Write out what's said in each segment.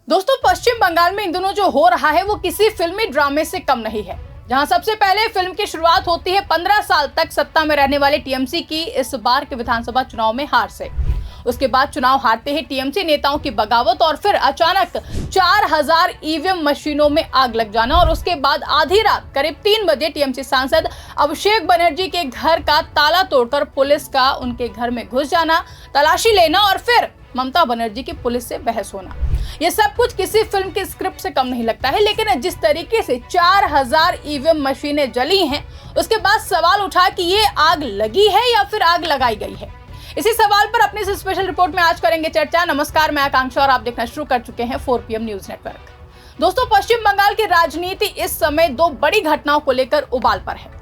दोस्तों, पश्चिम बंगाल में इन दिनों जो हो रहा है वो किसी फिल्मी ड्रामे से कम नहीं है। जहां सबसे पहले फिल्म की शुरुआत होती है 15 साल तक सत्ता में रहने वाले टीएमसी की इस बार के विधानसभा चुनाव में हार से। उसके बाद चुनाव हारते ही टीएमसी नेताओं की बगावत और फिर अचानक 4000 ईवीएम मशीनों में आग लग जाना और उसके बाद आधी रात करीब 3 बजे टीएमसी सांसद अभिषेक बनर्जी के घर का ताला तोड़कर पुलिस का उनके घर में घुस जाना, तलाशी लेना और फिर ममता बनर्जी की पुलिस से बहस होना। ये सब कुछ किसी फिल्म की स्क्रिप्ट से कम नहीं लगता है, लेकिन जिस तरीके से 4000 ईवीएम मशीनें जली हैं, उसके बाद सवाल उठा कि ये आग लगी है या फिर आग लगाई गई है। इसी सवाल पर अपनी इस स्पेशल रिपोर्ट में आज करेंगे चर्चा। नमस्कार, मैं आकांक्षा और आप देखना शुरू कर चुके हैं 4PM न्यूज नेटवर्क। दोस्तों, पश्चिम बंगाल की राजनीति इस समय दो बड़ी घटनाओं को लेकर उबाल पर है।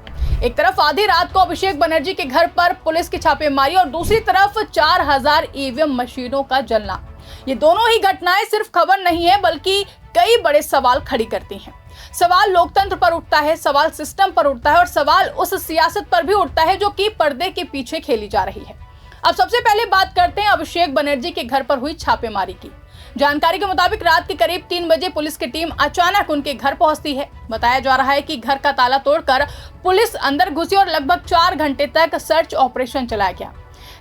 एक तरफ आधी रात को अभिषेक बनर्जी के घर पर पुलिस की छापेमारी और दूसरी तरफ 4000 ईवीएम मशीनों का जलना। ये दोनों ही घटनाएं सिर्फ खबर नहीं है बल्कि कई बड़े सवाल खड़ी करती हैं। सवाल लोकतंत्र पर उठता है, सवाल सिस्टम पर उठता है और सवाल उस सियासत पर भी उठता है जो कि पर्दे के पीछे खेली जा रही है। अब सबसे पहले बात करते हैं अभिषेक बनर्जी के घर पर हुई छापेमारी की। जानकारी के मुताबिक रात के करीब 3 बजे पुलिस की टीम अचानक उनके घर पहुंचती है। बताया जा रहा है कि घर का ताला तोड़कर पुलिस अंदर घुसी और लगभग 4 घंटे तक सर्च ऑपरेशन चलाया गया।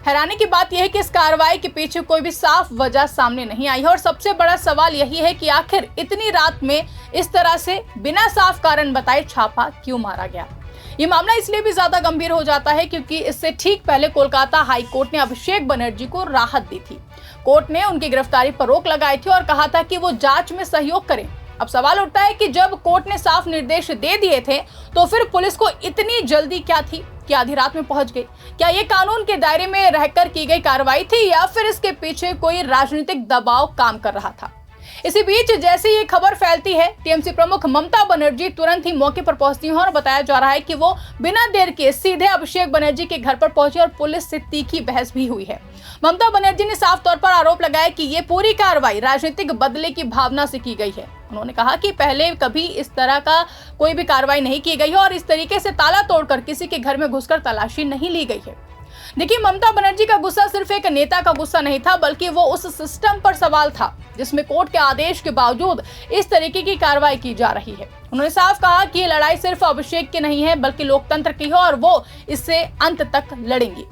हैरानी की बात यह है कि इस कार्रवाई के पीछे कोई भी साफ वजह सामने नहीं आई है और सबसे बड़ा सवाल यही है कि आखिर इतनी रात में इस तरह से बिना साफ कारण बताए छापा क्यों मारा गया। ये मामला इसलिए भी ज्यादा गंभीर हो जाता है क्योंकि इससे ठीक पहले कोलकाता हाई कोर्ट ने अभिषेक बनर्जी को राहत दी थी। कोर्ट ने उनकी गिरफ्तारी पर रोक लगाई थी और कहा था कि वो जांच में सहयोग करें। अब सवाल उठता है कि जब कोर्ट ने साफ निर्देश दे दिए थे तो फिर पुलिस को इतनी जल्दी क्या थी कि आधी रात में पहुंच गई। क्या ये कानून के दायरे में रहकर की गई कार्रवाई थी या फिर इसके पीछे कोई राजनीतिक दबाव काम कर रहा था। इसी बीच जैसे ये खबर फैलती है, टीएमसी प्रमुख ममता बनर्जी तुरंत ही मौके पर पहुंचती हैं और बताया जा रहा है कि वो बिना देर के सीधे अभिषेक बनर्जी के घर पर पहुंची और पुलिस से तीखी बहस भी हुई है। ममता बनर्जी ने साफ तौर पर आरोप लगाया कि ये पूरी कार्रवाई राजनीतिक बदले की भावना से की गई है। उन्होंने कहा कि पहले कभी इस तरह का कोई भी कार्रवाई नहीं की गई है और इस तरीके से ताला तोड़कर किसी के घर में घुसकर तलाशी नहीं ली गई है। देखिए, ममता बनर्जी का गुस्सा सिर्फ एक नेता का गुस्सा नहीं था बल्कि वो उस सिस्टम पर सवाल था जिसमें कोर्ट के आदेश के बावजूद इस तरीके की कार्रवाई की जा रही है। उन्होंने साफ कहा कि ये लड़ाई सिर्फ अभिषेक की नहीं है बल्कि लोकतंत्र की है और वो इससे अंत तक लड़ेंगी।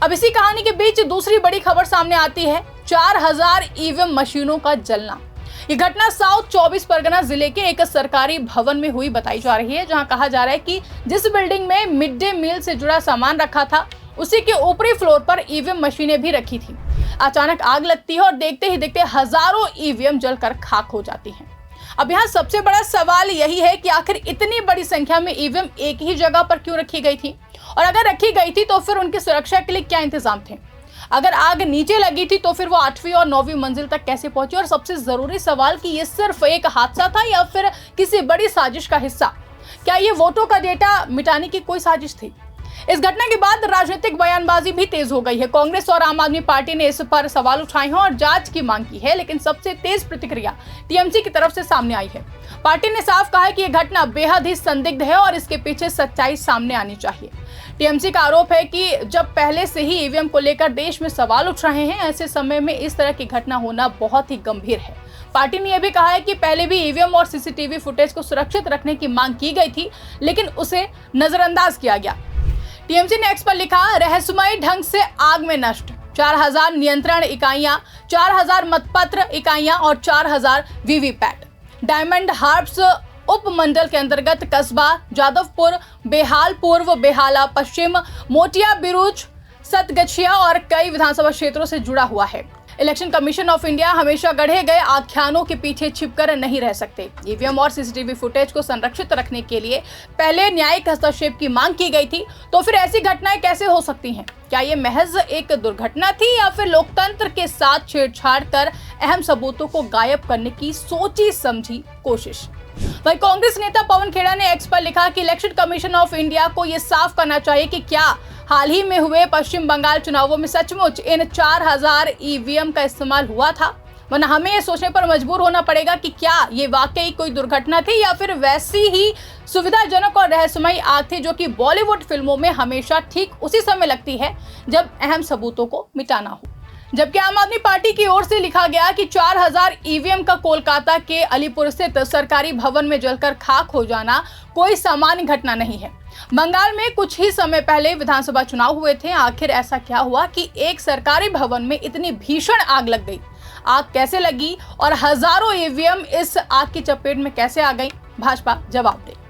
अब इसी कहानी के बीच दूसरी बड़ी खबर सामने आती है 4000 ईवीएम मशीनों का जलना। ये घटना साउथ 24 परगना जिले के एक सरकारी भवन में हुई बताई जा रही है, जहां कहा जा रहा है कि जिस बिल्डिंग में मिड डे मील से जुड़ा सामान रखा था उसी के ऊपरी फ्लोर पर ईवीएम मशीनें भी रखी थी। अचानक आग लगती है और देखते ही देखते हजारों ईवीएम जलकर खाक हो जाती हैं। अब यहाँ सबसे बड़ा सवाल यही है कि आखिर इतनी बड़ी संख्या में ईवीएम एक ही जगह पर क्यों रखी गई थी और अगर रखी गई थी तो फिर उनकी सुरक्षा के लिए क्या इंतजाम थे। अगर आग नीचे लगी थी तो फिर वो 8वीं और 9वीं मंजिल तक कैसे पहुंची और सबसे जरूरी सवाल कि ये सिर्फ एक हादसा था या फिर किसी बड़ी साजिश का हिस्सा। क्या ये वोटों का डेटा मिटाने की कोई साजिश थी। इस घटना के बाद राजनीतिक बयानबाजी भी तेज हो गई है। कांग्रेस और आम आदमी पार्टी ने इस पर सवाल उठाए हैं और जांच की मांग की है, लेकिन सबसे तेज प्रतिक्रिया टीएमसी की तरफ से सामने आई है। पार्टी ने साफ कहा है कि यह घटना बेहद ही संदिग्ध है और इसके पीछे सच्चाई सामने आनी चाहिए। टीएमसी का आरोप है कि जब पहले से ही ईवीएम को लेकर देश में सवाल उठ रहे हैं, ऐसे समय में इस तरह की घटना होना बहुत ही गंभीर है। पार्टी ने यह भी कहा है कि पहले भी ईवीएम और सीसीटीवी फुटेज को सुरक्षित रखने की मांग की गई थी, लेकिन उसे नजरअंदाज किया गया। टीएमसी ने एक्स पर लिखा, रहस्यमय ढंग से आग में नष्ट 4000 नियंत्रण इकाइयां, 4000 मतपत्र इकाइयां और 4000 वीवीपैट। डायमंड हार्ब्स उपमंडल के अंतर्गत कस्बा जादवपुर, बेहाल पूर्व, बेहाला पश्चिम, मोटिया बिरुज, सतगछिया और कई विधानसभा क्षेत्रों से जुड़ा हुआ है। इलेक्शन कमीशन ऑफ इंडिया हमेशा गढ़े गए आख्यानों के पीछे छिपकर नहीं रह सकते। ईवीएम और सीसीटीवी फुटेज को संरक्षित रखने के लिए पहले न्यायिक हस्तक्षेप की मांग की गई थी, तो फिर ऐसी घटनाएं कैसे हो सकती हैं। क्या ये महज एक दुर्घटना थी या फिर लोकतंत्र के साथ छेड़छाड़ कर अहम सबूतों को गायब करने की सोची समझी कोशिश। वहीं कांग्रेस नेता पवन खेड़ा ने एक्स पर लिखा कि इलेक्शन कमीशन ऑफ इंडिया को यह साफ करना चाहिए कि क्या हाल ही में हुए पश्चिम बंगाल चुनावों में सचमुच इन 4000 ईवीएम का इस्तेमाल हुआ था, वरना हमें ये सोचने पर मजबूर होना पड़ेगा कि क्या ये वाकई कोई दुर्घटना थी या फिर वैसी ही सुविधाजनक और रहस्यमयी आग थी जो कि बॉलीवुड फिल्मों में हमेशा ठीक उसी समय लगती है जब अहम सबूतों को मिटाना हो। जबकि आम आदमी पार्टी की ओर से लिखा गया कि 4000 ईवीएम का कोलकाता के अलीपुर स्थित सरकारी भवन में जलकर खाक हो जाना कोई सामान्य घटना नहीं है। बंगाल में कुछ ही समय पहले विधानसभा चुनाव हुए थे। आखिर ऐसा क्या हुआ कि एक सरकारी भवन में इतनी भीषण आग लग गई? आग कैसे लगी और हजारों ईवीएम इस आग की चपेट में कैसे आ गई? भाजपा जवाब दे।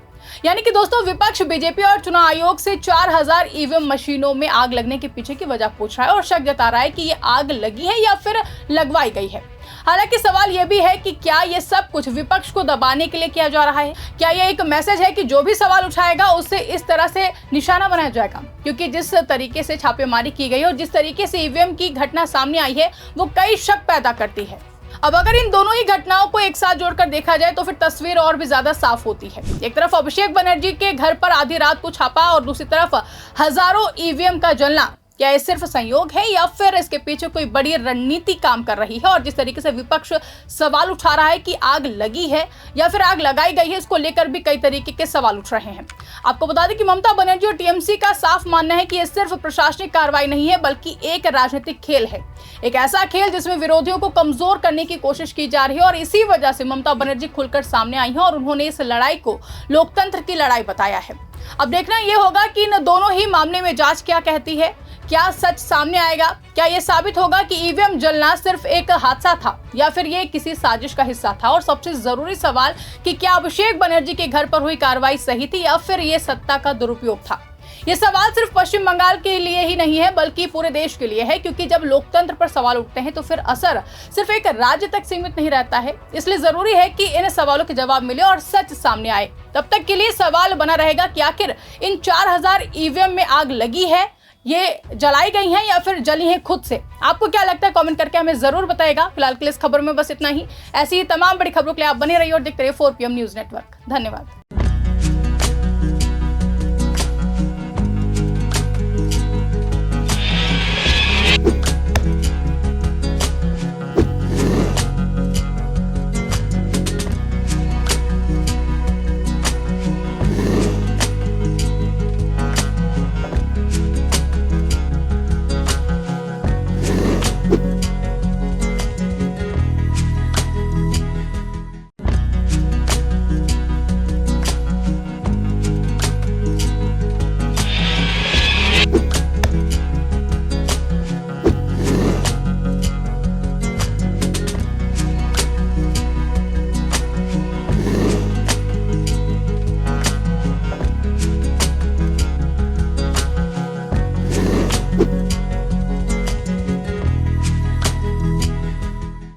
यानी कि दोस्तों, विपक्ष बीजेपी और चुनाव आयोग से 4000 ईवीएम मशीनों में आग लगने के पीछे की वजह पूछ रहा है और शक जता रहा है कि ये आग लगी है या फिर लगवाई गई है। हालांकि सवाल यह भी है कि क्या ये सब कुछ विपक्ष को दबाने के लिए किया जा रहा है? क्या ये एक मैसेज है कि जो भी सवाल उठाएगा उससे इस तरह से निशाना बनाया जाएगा? क्योंकि जिस तरीके से छापेमारी की गई और जिस तरीके से ईवीएम की घटना सामने आई है वो कई शक पैदा करती है। अब अगर इन दोनों ही घटनाओं को एक साथ जोड़कर देखा जाए तो फिर तस्वीर और भी ज्यादा साफ होती है। एक तरफ अभिषेक बनर्जी के घर पर आधी रात को छापा और दूसरी तरफ हजारों ईवीएम का जलना। क्या ये सिर्फ संयोग है या फिर इसके पीछे कोई बड़ी रणनीति काम कर रही है? और जिस तरीके से विपक्ष सवाल उठा रहा है कि आग लगी है या फिर आग लगाई गई है, इसको लेकर भी कई तरीके के सवाल उठ रहे हैं। आपको बता दें कि ममता बनर्जी और टीएमसी का साफ मानना है कि यह सिर्फ प्रशासनिक कार्रवाई नहीं है बल्कि एक राजनीतिक खेल है। एक ऐसा खेल जिसमें विरोधियों को कमजोर करने की कोशिश की जा रही है और इसी वजह से ममता बनर्जी खुलकर सामने आई है और उन्होंने इस लड़ाई को लोकतंत्र की लड़ाई बताया है। अब देखना यह होगा कि इन दोनों ही मामले में जांच क्या कहती है। क्या सच सामने आएगा? क्या यह साबित होगा कि ईवीएम जलना सिर्फ एक हादसा था या फिर यह किसी साजिश का हिस्सा था? और सबसे जरूरी सवाल कि क्या अभिषेक बनर्जी के घर पर हुई कार्रवाई सही थी या फिर यह सत्ता का दुरुपयोग था? ये सवाल सिर्फ पश्चिम बंगाल के लिए ही नहीं है बल्कि पूरे देश के लिए है, क्योंकि जब लोकतंत्र पर सवाल उठते हैं तो फिर असर सिर्फ एक राज्य तक सीमित नहीं रहता है। इसलिए जरूरी है कि इन सवालों के जवाब मिले और सच सामने आए। तब तक के लिए सवाल बना रहेगा कि आखिर इन 4000 ईवीएम में आग लगी है, ये जलाई गई हैं या फिर जली हैं खुद से? आपको क्या लगता है? कमेंट करके हमें जरूर बताएगा। फिलहाल के लिए इस खबर में बस इतना ही। ऐसी ही तमाम बड़ी खबरों के लिए आप बने रहिए और देखते रहिए 4PM न्यूज नेटवर्क। धन्यवाद।